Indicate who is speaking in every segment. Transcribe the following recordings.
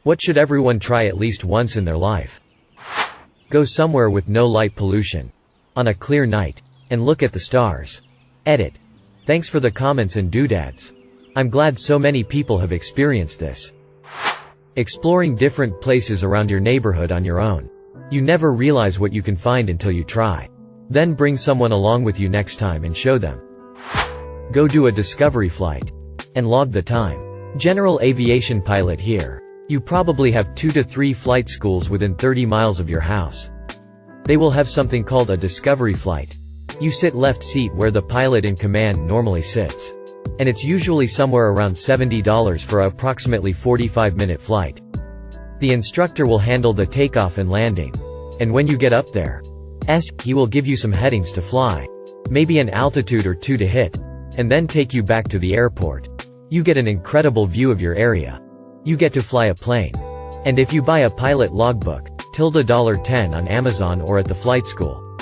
Speaker 1: What should everyone try at least once in their life? Go somewhere with no light pollution. On a clear night. And look at the stars. Edit. Thanks for the comments and doodads. I'm glad so many people have experienced this. Exploring different places around your neighborhood on your own. You never realize what you can find until you try. Then bring someone along with you next time and show them. Go do a discovery flight. And log the time. General aviation pilot here. You probably have 2 to 3 flight schools within 30 miles of your house. They will have something called a discovery flight. You sit left seat where the pilot in command normally sits. And it's usually somewhere around $70 for a approximately 45-minute flight. The instructor will handle the takeoff and landing. And when you get up there, he will give you some headings to fly. Maybe an altitude or 2 to hit. And then take you back to the airport. You get an incredible view of your area. You get to fly a plane. And if you buy a pilot logbook, $10 on Amazon or at the flight school,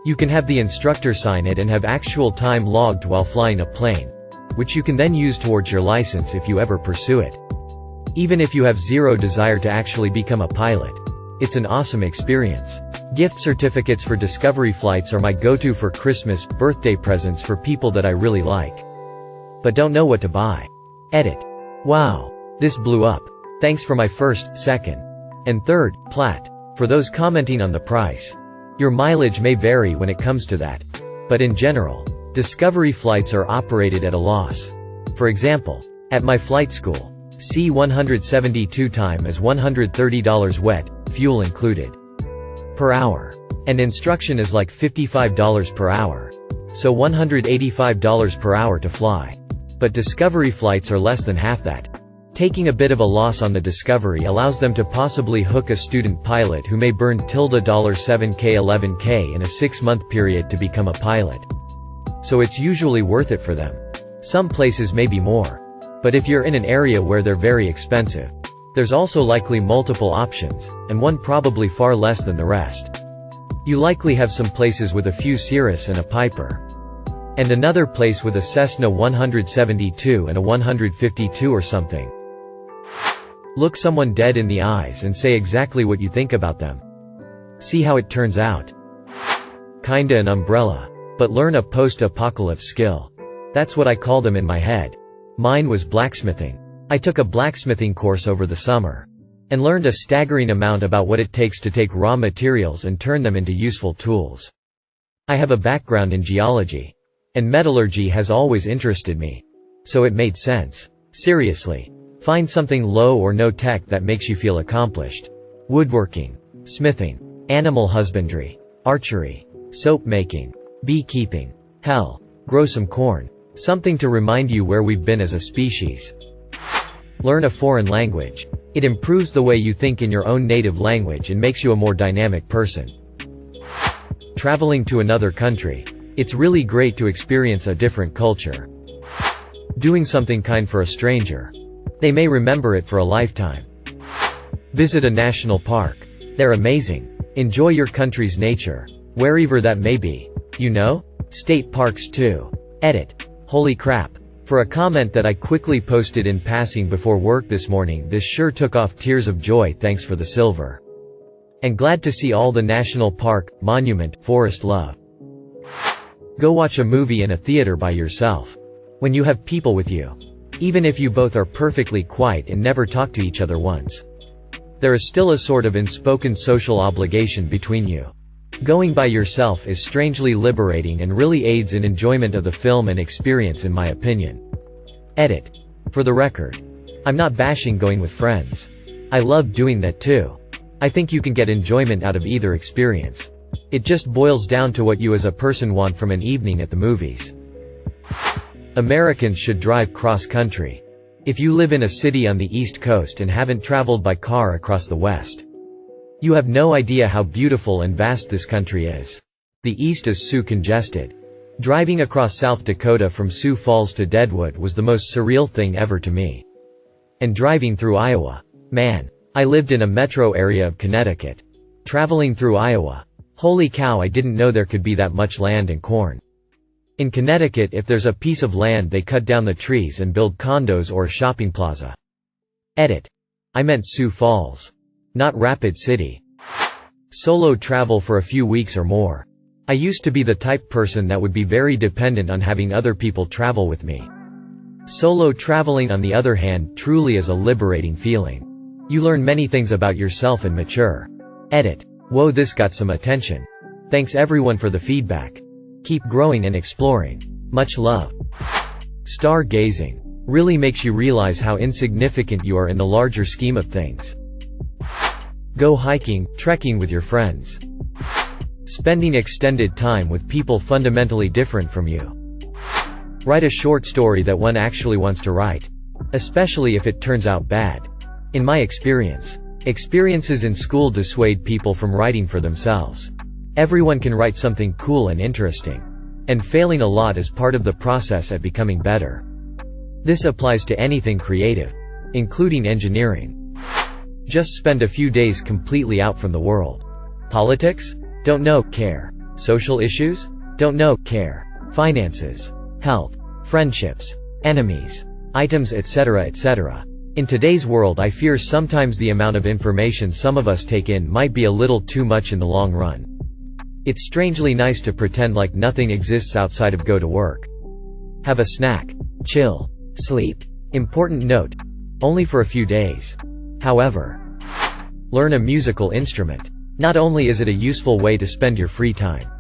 Speaker 1: you can have the instructor sign it and have actual time logged while flying a plane, which you can then use towards your license if you ever pursue it. Even if you have zero desire to actually become a pilot. It's an awesome experience. Gift certificates for discovery flights are my go-to for Christmas, birthday presents for people that I really like, but don't know what to buy. Edit. Wow. This blew up. Thanks for my first, second, and third, plat. For those commenting on the price. Your mileage may vary when it comes to that. But in general, discovery flights are operated at a loss. For example, at my flight school, C-172 time is $130 wet, fuel included, per hour. And instruction is like $55 per hour. So $185 per hour to fly. But discovery flights are less than half that. Taking a bit of a loss on the discovery allows them to possibly hook a student pilot who may burn $7K 11K in a 6-month period to become a pilot. So it's usually worth it for them. Some places may be more. But if you're in an area where they're very expensive, there's also likely multiple options, and one probably far less than the rest. You likely have some places with a few Cirrus and a Piper. And another place with a Cessna 172 and a 152 or something. Look someone dead in the eyes and say exactly what you think about them. See how it turns out. Kinda an umbrella. But learn a post-apocalypse skill. That's what I call them in my head. Mine was blacksmithing. I took a blacksmithing course over the summer. And learned a staggering amount about what it takes to take raw materials and turn them into useful tools. I have a background in geology. And metallurgy has always interested me. So it made sense. Seriously. Find something low or no tech that makes you feel accomplished. Woodworking. Smithing. Animal husbandry. Archery. Soap making. Beekeeping. Hell. Grow some corn. Something to remind you where we've been as a species. Learn a foreign language. It improves the way you think in your own native language and makes you a more dynamic person. Traveling to another country. It's really great to experience a different culture. Doing something kind for a stranger. They may remember it for a lifetime. Visit a national park. They're amazing. Enjoy your country's nature. Wherever that may be. You know? State parks too. Edit. Holy crap. For a comment that I quickly posted in passing before work this morning, this sure took off tears of joy. Thanks for the silver. And glad to see all the national park, monument, forest love. Go watch a movie in a theater by yourself. When you have people with you. Even if you both are perfectly quiet and never talk to each other once. There is still a sort of unspoken social obligation between you. Going by yourself is strangely liberating and really aids in enjoyment of the film and experience in my opinion. Edit. For the record. I'm not bashing going with friends. I love doing that too. I think you can get enjoyment out of either experience. It just boils down to what you as a person want from an evening at the movies. Americans should drive cross-country. If you live in a city on the East Coast and haven't traveled by car across the West, you have no idea how beautiful and vast this country is. The East is so congested. Driving across South Dakota from Sioux Falls to Deadwood was the most surreal thing ever to me. And driving through Iowa. Man. I lived in a metro area of Connecticut. Traveling through Iowa. Holy cow, I didn't know there could be that much land and corn. In Connecticut, if there's a piece of land, they cut down the trees and build condos or a shopping plaza. Edit. I meant Sioux Falls. Not Rapid City. Solo travel for a few weeks or more. I used to be the type person that would be very dependent on having other people travel with me. Solo traveling, on the other hand, truly is a liberating feeling. You learn many things about yourself and mature. Edit. Whoa, this got some attention. Thanks everyone for the feedback. Keep growing and exploring. Much love. Stargazing. Really makes you realize how insignificant you are in the larger scheme of things. Go hiking, trekking with your friends. Spending extended time with people fundamentally different from you. Write a short story that one actually wants to write. Especially if it turns out bad. In my experience, experiences in school dissuade people from writing for themselves. Everyone can write something cool and interesting. And failing a lot is part of the process at becoming better. This applies to anything creative, including engineering. Just spend a few days completely out from the world. Politics? Don't know, care. Social issues? Don't know, care. Finances. Health. Friendships. Enemies. Items, etc., etc. In today's world, I fear sometimes the amount of information some of us take in might be a little too much in the long run. It's strangely nice to pretend like nothing exists outside of go to work. Have a snack. Chill. Sleep. Important note. Only for a few days. However, learn a musical instrument. Not only is it a useful way to spend your free time,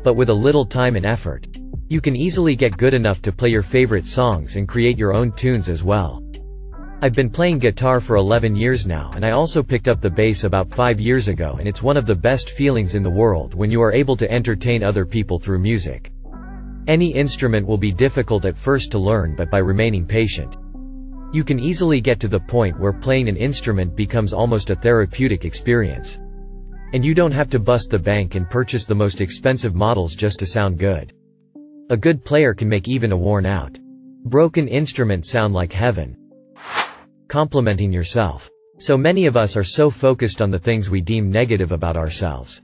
Speaker 1: but with a little time and effort, you can easily get good enough to play your favorite songs and create your own tunes as well. I've been playing guitar for 11 years now, and I also picked up the bass about 5 years ago, and it's one of the best feelings in the world when you are able to entertain other people through music. Any instrument will be difficult at first to learn, but by remaining patient, you can easily get to the point where playing an instrument becomes almost a therapeutic experience. And you don't have to bust the bank and purchase the most expensive models just to sound good. A good player can make even a worn-out, broken instrument sound like heaven. Complimenting yourself. So many of us are so focused on the things we deem negative about ourselves,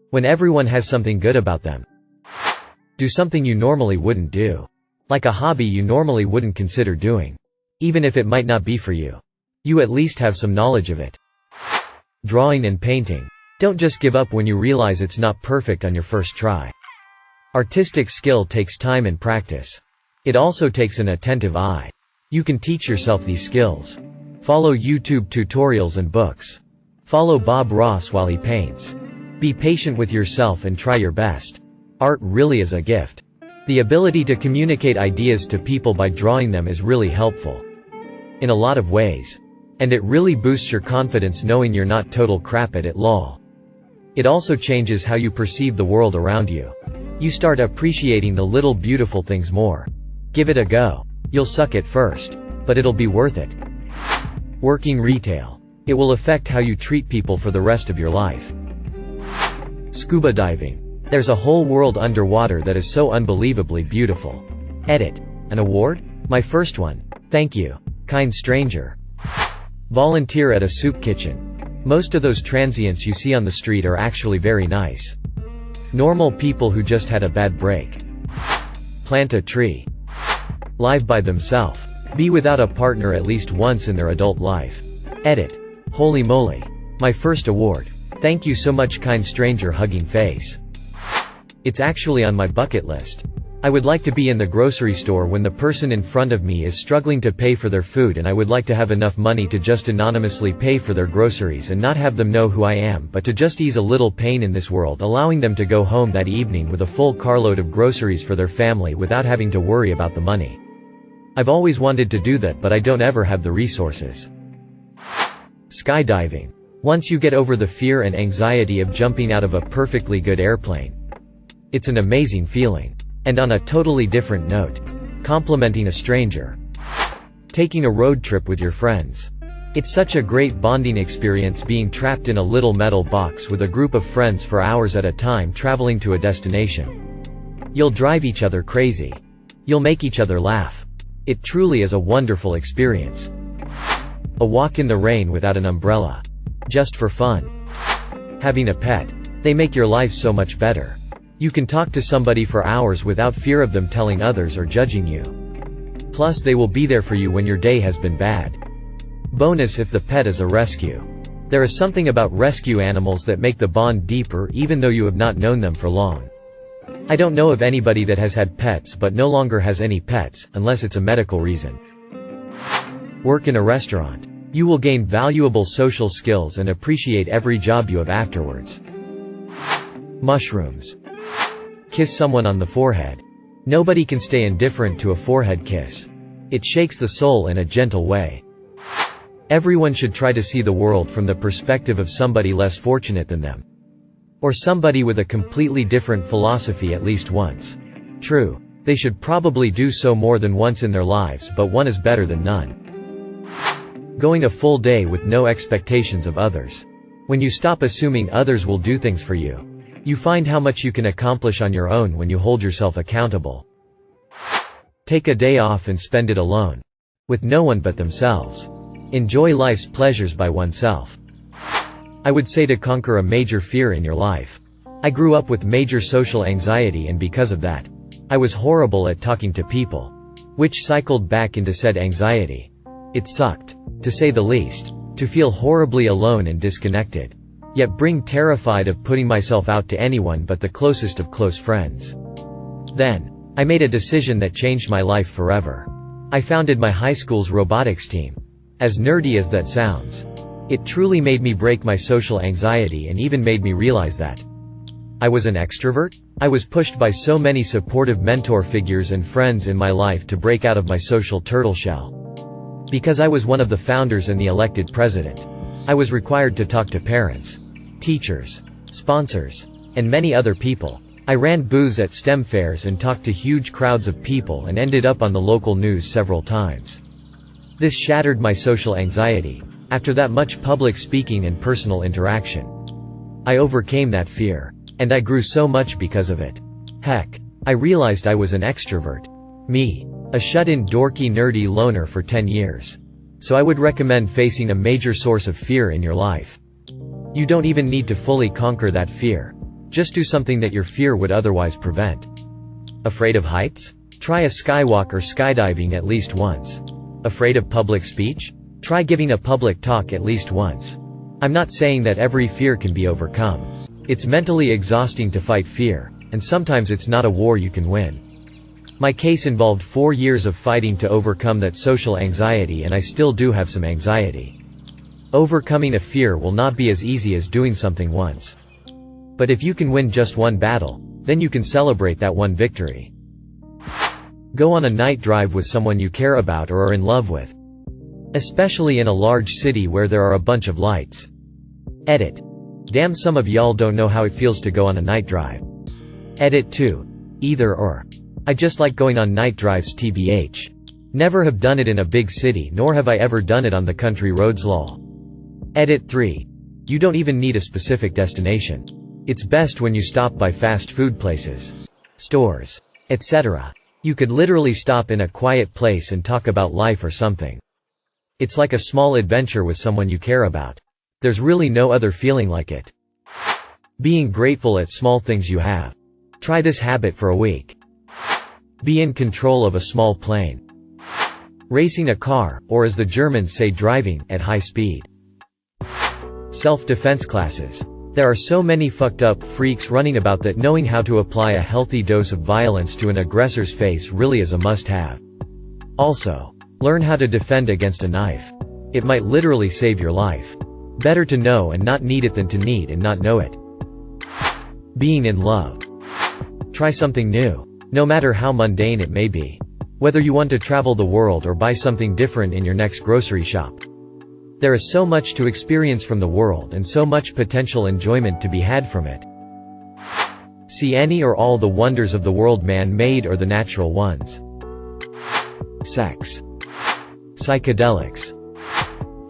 Speaker 1: when everyone has something good about them. Do something you normally wouldn't do. Like a hobby you normally wouldn't consider doing. Even if it might not be for you, you at least have some knowledge of it. Drawing and painting. Don't just give up when you realize it's not perfect on your first try. Artistic skill takes time and practice. It also takes an attentive eye. You can teach yourself these skills. Follow YouTube tutorials and books. Follow Bob Ross while he paints. Be patient with yourself and try your best. Art really is a gift. The ability to communicate ideas to people by drawing them is really helpful. In a lot of ways. And it really boosts your confidence knowing you're not total crap at it lol. It also changes how you perceive the world around you. You start appreciating the little beautiful things more. Give it a go. You'll suck at first, but it'll be worth it. Working retail. It will affect how you treat people for the rest of your life. Scuba diving. There's a whole world underwater that is so unbelievably beautiful. Edit. An award? My first one. Thank you, kind stranger. Volunteer at a soup kitchen. Most of those transients you see on the street are actually very nice. Normal people who just had a bad break. Plant a tree. Live by themselves. Be without a partner at least once in their adult life. Edit. Holy moly. My first award. Thank you so much, kind stranger hugging face. It's actually on my bucket list. I would like to be in the grocery store when the person in front of me is struggling to pay for their food, and I would like to have enough money to just anonymously pay for their groceries and not have them know who I am, but to just ease a little pain in this world, allowing them to go home that evening with a full carload of groceries for their family without having to worry about the money. I've always wanted to do that, but I don't ever have the resources. Skydiving. Once you get over the fear and anxiety of jumping out of a perfectly good airplane, it's an amazing feeling. And on a totally different note, complimenting a stranger. Taking a road trip with your friends. It's such a great bonding experience being trapped in a little metal box with a group of friends for hours at a time traveling to a destination. You'll drive each other crazy. You'll make each other laugh. It truly is a wonderful experience. A walk in the rain without an umbrella. Just for fun. Having a pet. They make your life so much better. You can talk to somebody for hours without fear of them telling others or judging you. Plus they will be there for you when your day has been bad. Bonus if the pet is a rescue. There is something about rescue animals that make the bond deeper even though you have not known them for long. I don't know of anybody that has had pets but no longer has any pets, unless it's a medical reason. Work in a restaurant. You will gain valuable social skills and appreciate every job you have afterwards. Mushrooms. Kiss someone on the forehead. Nobody can stay indifferent to a forehead kiss. It shakes the soul in a gentle way. Everyone should try to see the world from the perspective of somebody less fortunate than them. Or somebody with a completely different philosophy at least once. True, they should probably do so more than once in their lives, but one is better than none. Going a full day with no expectations of others. When you stop assuming others will do things for you, you find how much you can accomplish on your own when you hold yourself accountable. Take a day off and spend it alone. With no one but themselves. Enjoy life's pleasures by oneself. I would say to conquer a major fear in your life. I grew up with major social anxiety, and because of that, I was horrible at talking to people, which cycled back into said anxiety. It sucked, to say the least, to feel horribly alone and disconnected, yet being terrified of putting myself out to anyone but the closest of close friends. Then, I made a decision that changed my life forever. I founded my high school's robotics team. As nerdy as that sounds, it truly made me break my social anxiety and even made me realize that I was an extrovert. I was pushed by so many supportive mentor figures and friends in my life to break out of my social turtle shell. Because I was one of the founders and the elected president, I was required to talk to parents, teachers, sponsors, and many other people. I ran booths at STEM fairs and talked to huge crowds of people and ended up on the local news several times. This shattered my social anxiety. After that much public speaking and personal interaction, I overcame that fear. And I grew so much because of it. Heck, I realized I was an extrovert. Me. A shut-in dorky nerdy loner for 10 years. So I would recommend facing a major source of fear in your life. You don't even need to fully conquer that fear. Just do something that your fear would otherwise prevent. Afraid of heights? Try a skywalk or skydiving at least once. Afraid of public speech? Try giving a public talk at least once. I'm not saying that every fear can be overcome. It's mentally exhausting to fight fear, and sometimes it's not a war you can win. My case involved 4 years of fighting to overcome that social anxiety, and I still do have some anxiety. Overcoming a fear will not be as easy as doing something once. But if you can win just one battle, then you can celebrate that one victory. Go on a night drive with someone you care about or are in love with. Especially in a large city where there are a bunch of lights. Edit. Damn, some of y'all don't know how it feels to go on a night drive. Edit 2. Either or. I just like going on night drives tbh. Never have done it in a big city, nor have I ever done it on the country roads lol. Edit 3. You don't even need a specific destination. It's best when you stop by fast food places, stores, etc. You could literally stop in a quiet place and talk about life or something. It's like a small adventure with someone you care about. There's really no other feeling like it. Being grateful at small things you have. Try this habit for a week. Be in control of a small plane. Racing a car, or as the Germans say, driving, at high speed. Self-defense classes. There are so many fucked up freaks running about that knowing how to apply a healthy dose of violence to an aggressor's face really is a must-have. Also, learn how to defend against a knife. It might literally save your life. Better to know and not need it than to need and not know it. Being in love. Try something new, no matter how mundane it may be. Whether you want to travel the world or buy something different in your next grocery shop. There is so much to experience from the world and so much potential enjoyment to be had from it. See any or all the wonders of the world, man-made or the natural ones. Sex. Psychedelics.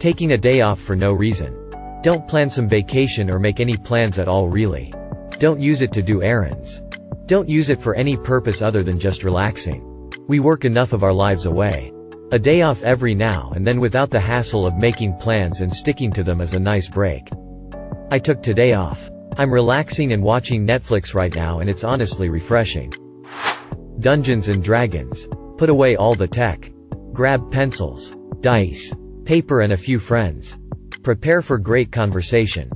Speaker 1: Taking a day off for no reason. Don't plan some vacation or make any plans at all really. Don't use it to do errands. Don't use it for any purpose other than just relaxing. We work enough of our lives away. A day off every now and then without the hassle of making plans and sticking to them is a nice break. I took today off. I'm relaxing and watching Netflix right now, and it's honestly refreshing. Dungeons and Dragons. Put away all the tech. Grab pencils, dice, Paper and a few friends. Prepare for great conversation.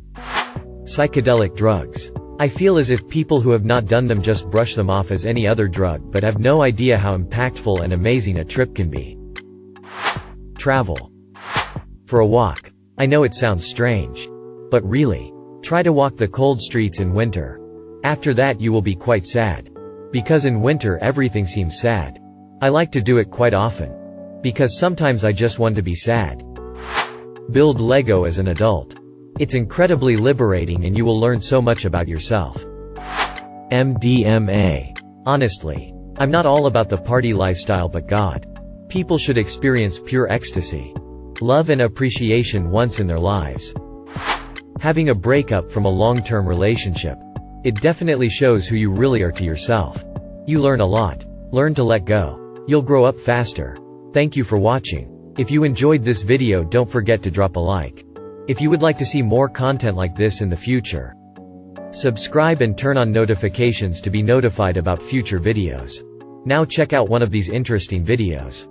Speaker 1: Psychedelic drugs. I feel as if people who have not done them just brush them off as any other drug but have no idea how impactful and amazing a trip can be. Travel. For a walk. I know it sounds strange. But really. Try to walk the cold streets in winter. After that you will be quite sad. Because in winter everything seems sad. I like to do it quite often. Because sometimes I just want to be sad. Build Lego as an adult. It's incredibly liberating and you will learn so much about yourself. MDMA. Honestly. I'm not all about the party lifestyle but God. People should experience pure ecstasy. Love and appreciation once in their lives. Having a breakup from a long-term relationship. It definitely shows who you really are to yourself. You learn a lot. Learn to let go. You'll grow up faster. Thank you for watching. If you enjoyed this video, don't forget to drop a like. If you would like to see more content like this in the future, subscribe and turn on notifications to be notified about future videos. Now check out one of these interesting videos.